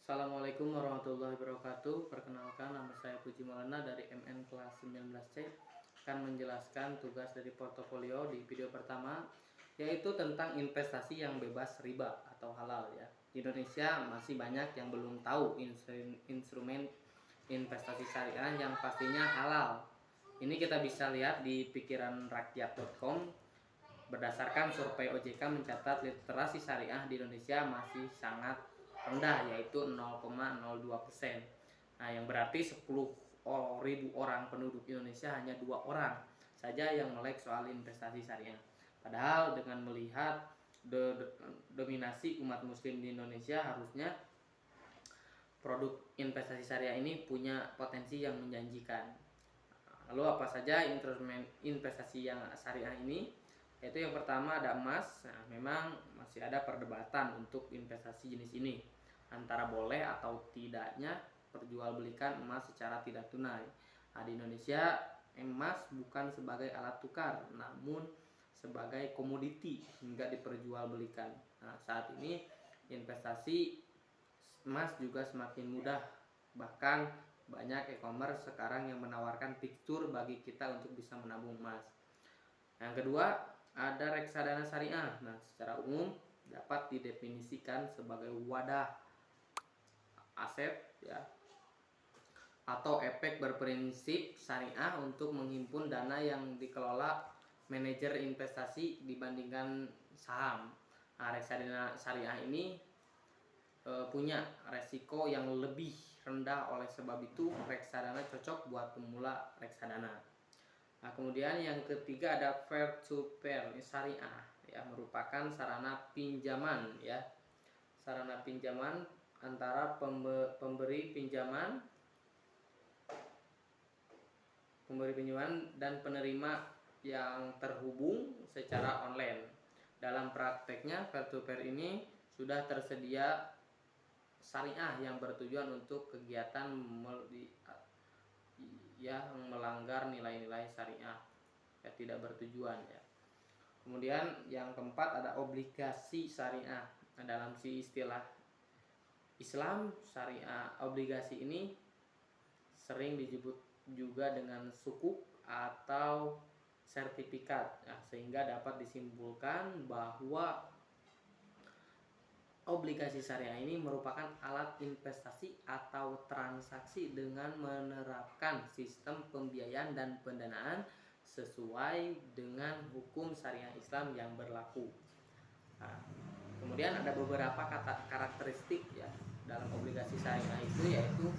Assalamualaikum warahmatullahi wabarakatuh. Perkenalkan, nama saya Puji Maulana dari MN kelas 19C. Akan menjelaskan tugas dari portofolio di video pertama, yaitu tentang investasi yang bebas riba atau halal ya. Di Indonesia masih banyak yang belum tahu instrumen investasi syariah yang pastinya halal. Ini kita bisa lihat di pikiranrakyat.com. Berdasarkan survei OJK mencatat literasi syariah di Indonesia masih sangat rendah, yaitu 0,02%. Nah, yang berarti 10.000 orang penduduk Indonesia hanya 2 orang saja yang melek soal investasi syariah. Padahal dengan melihat dominasi umat muslim di Indonesia, harusnya produk investasi syariah ini punya potensi yang menjanjikan. Lalu apa saja instrumen investasi yang syariah ini? Yaitu yang pertama ada emas. Nah, memang masih ada perdebatan untuk investasi jenis ini, antara boleh atau tidaknya perjualbelikan emas secara tidak tunai. Nah, di Indonesia emas bukan sebagai alat tukar, namun sebagai komoditi hingga diperjualbelikan. Nah, saat ini investasi emas juga semakin mudah. Bahkan banyak e-commerce sekarang yang menawarkan fitur bagi kita untuk bisa menabung emas. Yang kedua, ada reksadana syariah. Nah, secara umum dapat didefinisikan sebagai wadah aset ya, atau efek berprinsip syariah untuk menghimpun dana yang dikelola manajer investasi dibandingkan saham. Nah, reksadana syariah ini punya resiko yang lebih rendah, oleh sebab itu reksadana cocok buat pemula reksadana. Nah, kemudian yang ketiga ada peer to peer syariah ya, merupakan sarana pinjaman ya. Sarana pinjaman antara pemberi pinjaman dan penerima yang terhubung secara online. Dalam prakteknya peer to peer ini sudah tersedia syariah yang bertujuan untuk kegiatan yang melanggar nilai-nilai syariah ya, tidak bertujuan ya. Kemudian yang keempat ada obligasi syariah. Nah, dalam istilah Islam syariah, obligasi ini sering disebut juga dengan sukuk atau sertifikat ya, sehingga dapat disimpulkan bahwa obligasi syariah ini merupakan alat investasi atau transaksi dengan menerapkan sistem pembiayaan dan pendanaan sesuai dengan hukum syariah Islam yang berlaku. Nah, kemudian ada beberapa karakteristik ya dalam obligasi syariah itu, yaitu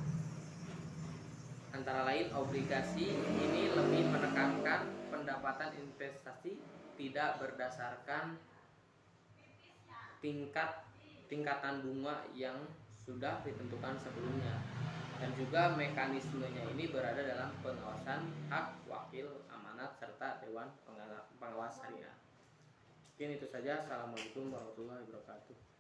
antara lain obligasi ini lebih menekankan pendapatan investasi tidak berdasarkan tingkatan bunga yang sudah ditentukan sebelumnya, dan juga mekanismenya ini berada dalam pengawasan hak wakil amanat serta dewan pengawas syariah. Mungkin itu saja. Assalamualaikum warahmatullahi wabarakatuh.